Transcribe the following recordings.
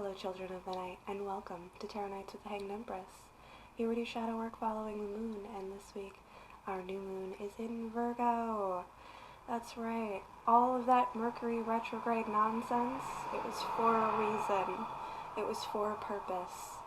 Hello children of the night, and welcome to Tarot Nights with the Hanged Empress. Here we do shadow work following the moon, and this week our new moon is in Virgo. That's right, all of that Mercury retrograde nonsense, it was for a reason. It was for a purpose.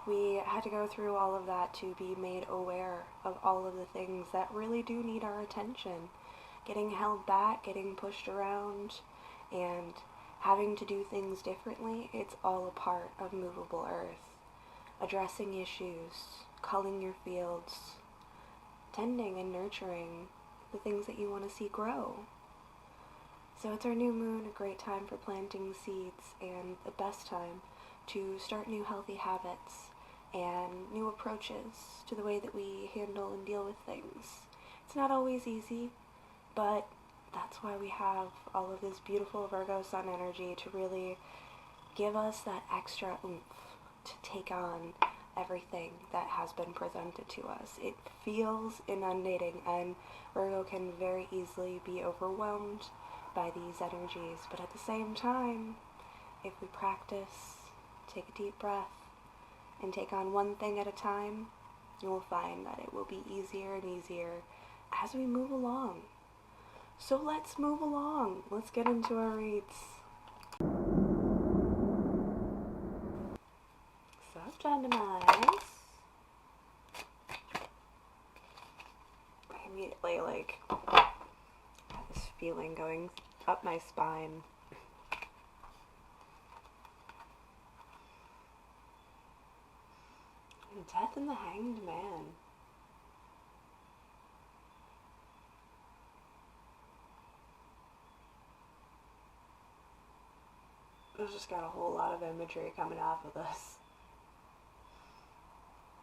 We had to go through all of that to be made aware of all of the things that really do need our attention. Getting held back, getting pushed around, and having to do things differently, it's all a part of movable earth. Addressing issues, culling your fields, tending and nurturing the things that you want to see grow. So it's our new moon, a great time for planting seeds, and the best time to start new healthy habits and new approaches to the way that we handle and deal with things. It's not always easy, but that's why we have all of this beautiful Virgo sun energy to really give us that extra oomph to take on everything that has been presented to us. It feels inundating, and Virgo can very easily be overwhelmed by these energies, but at the same time, if we practice, take a deep breath, and take on one thing at a time, you will find that it will be easier and easier as we move along. So let's move along. Let's get into our reads. So, Geminis. I immediately, have this feeling going up my spine. Death and the Hanged Man. I've just got a whole lot of imagery coming off of this.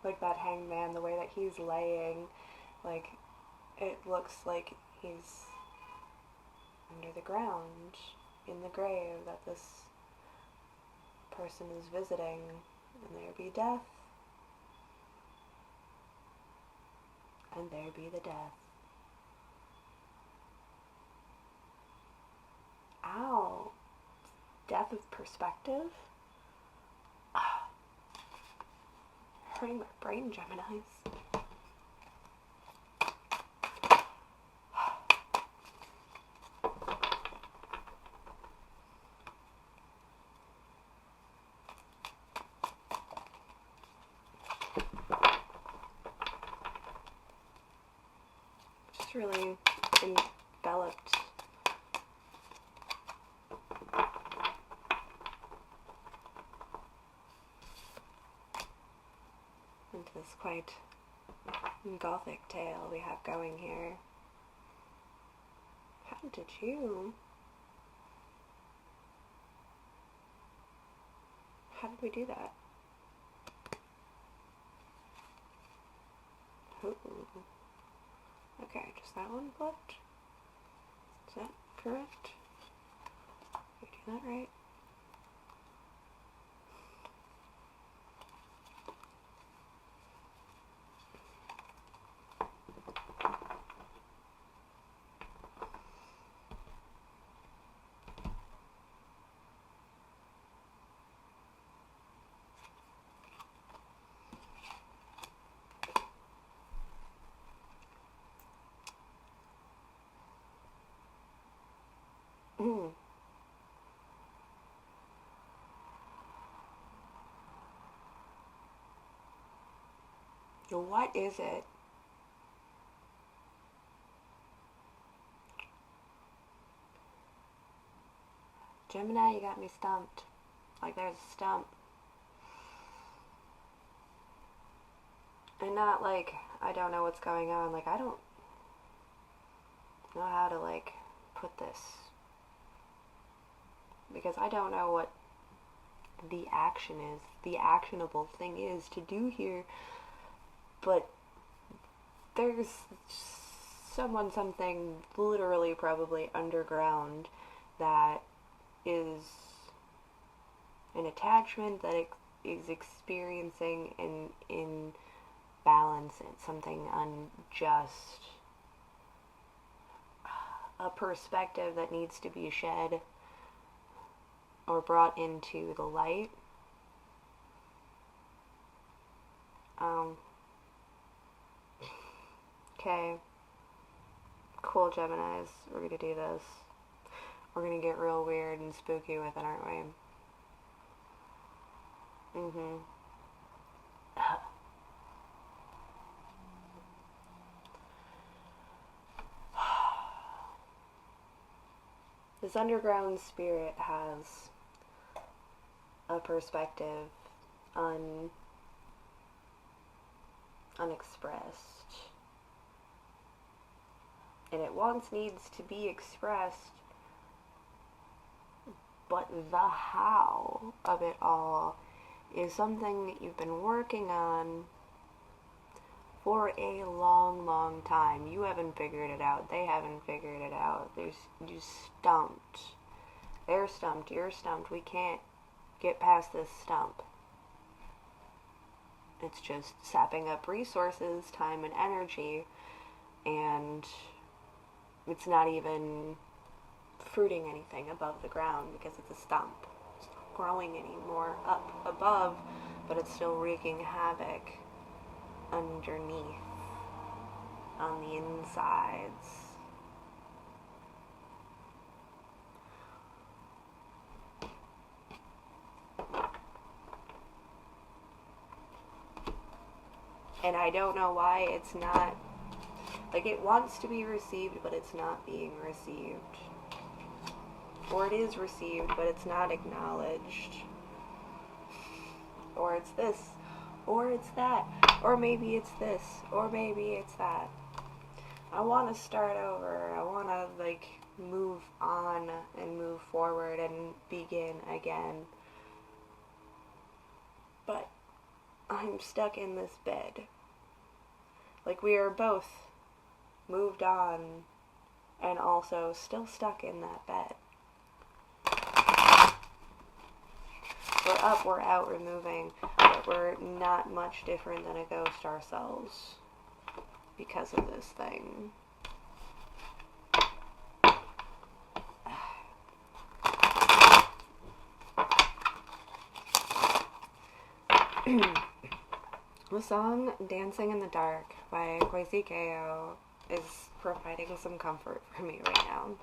Like that hanged man, the way that he's laying, it looks like he's under the ground, in the grave that this person is visiting, and there be death, and there be the death. Ow. Death of perspective? Hurting my brain, Geminis. Just really enveloped into this quite gothic tale we have going here. How did we do that? Ooh. Okay, just that one flipped. Is that correct? Did I do that right? So what is it? Gemini, you got me stumped. Like there's a stump. And not like I don't know what's going on. Like I don't know how to put this. Because I don't know what the action is. The actionable thing is to do here. But there's something literally probably underground that is an attachment that is experiencing an imbalance. It's something unjust. A perspective that needs to be shed or brought into the light Okay. Cool, Geminis. We're gonna do this. We're gonna get real weird and spooky with it, aren't we? This underground spirit has a perspective unexpressed, and it needs to be expressed, but the how of it all is something that you've been working on for a long, long time. You haven't figured it out. They haven't figured it out. You stumped. They're stumped. You're stumped. We can't get past this stump. It's just sapping up resources, time, and energy, and it's not even fruiting anything above the ground because it's a stump. It's not growing anymore up above, but it's still wreaking havoc underneath, on the insides. And I don't know why it's not, like, it wants to be received, but it's not being received. Or it is received, but it's not acknowledged. Or it's this, or it's that, or maybe it's this, or maybe it's that. I want to start over. I want to, like, move on and move forward and begin again. But I'm stuck in this bed. Like, we are both moved on and also still stuck in that bed. We're up, we're out, we're moving, but we're not much different than a ghost ourselves because of this thing. The song Dancing in the Dark by Kwesi Ko is providing some comfort for me right now.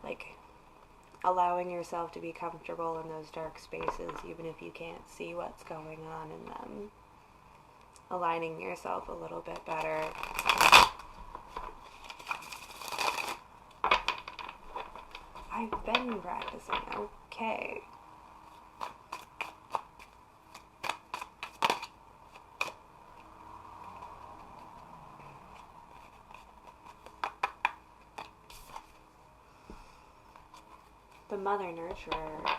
Like, allowing yourself to be comfortable in those dark spaces, even if you can't see what's going on in them. Aligning yourself a little bit better. I've been practicing, okay. The Mother Nurturer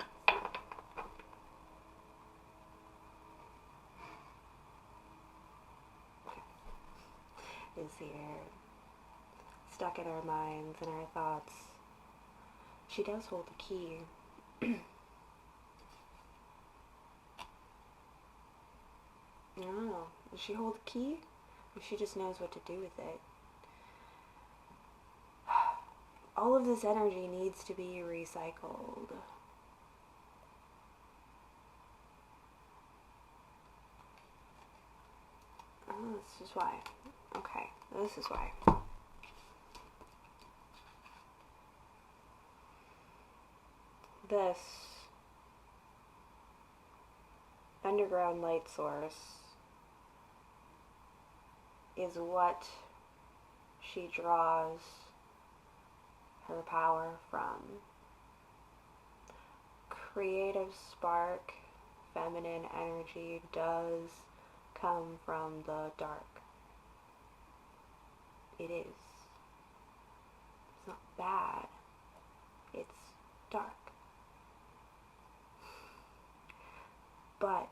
is here, stuck in our minds and our thoughts. She does hold the key. I don't know. Does she hold the key? Or she just knows what to do with it? All of this energy needs to be recycled. Oh, this is why. Okay, this is why. This underground light source is what she draws her power from. Creative spark, feminine energy does come from the dark. It is. It's not bad. It's dark. But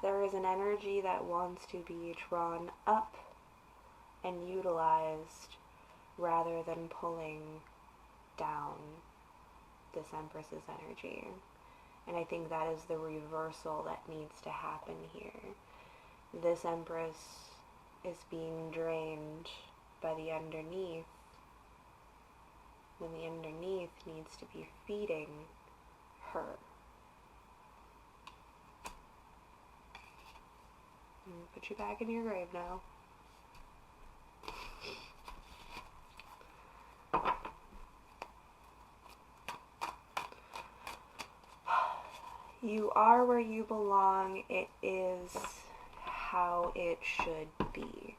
there is an energy that wants to be drawn up and utilized rather than pulling down this Empress's energy. And I think that is the reversal that needs to happen here. This Empress is being drained by the underneath, when the underneath needs to be feeding her Put you back in your grave now. You are where you belong. It is how it should be.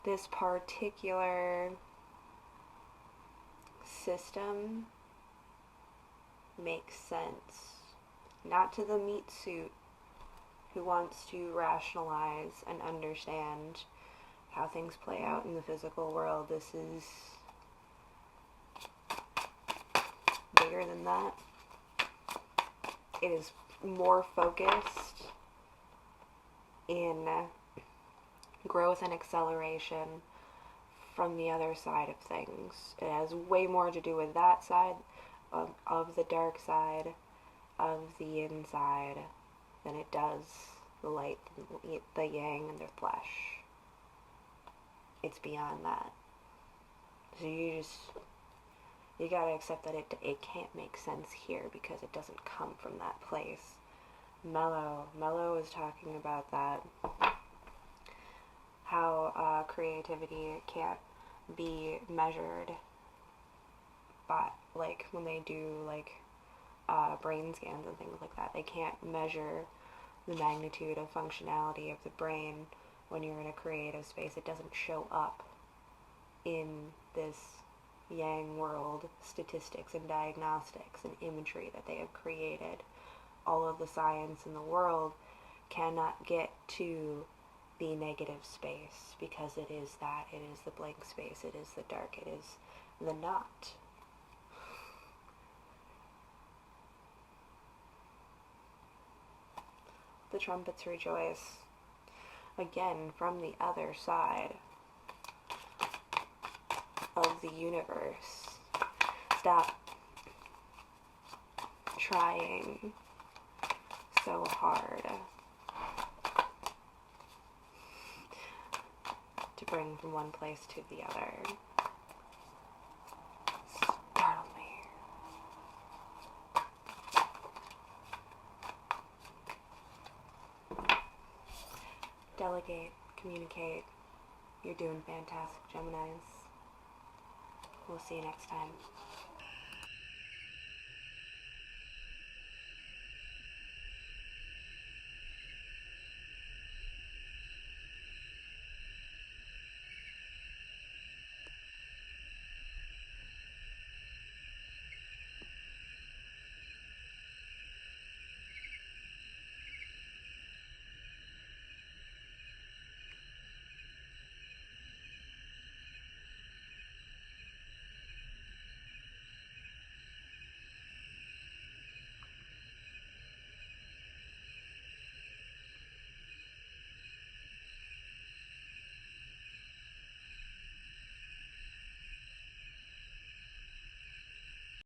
This particular system makes sense. Not to the meat suit who wants to rationalize and understand how things play out in the physical world. This is bigger than that. It is more focused in growth and acceleration from the other side of things. It has way more to do with that side of the dark side of the inside than it does the light, the yang, and the flesh. It's beyond that. So you gotta accept that it can't make sense here because it doesn't come from that place. Mello is talking about that, how creativity can't be measured by, like, when they do, like, brain scans and things like that. They can't measure the magnitude of functionality of the brain when you're in a creative space. It doesn't show up in this yang world statistics and diagnostics and imagery that they have created. All of the science in the world cannot get to the negative space because it is that. It is the blank space. It is the dark. It is the not. The trumpets rejoice. Again, from the other side of the universe. Stop trying so hard to bring from one place to the other. Startle me. Delegate, communicate. You're doing fantastic, Geminis. We'll see you next time.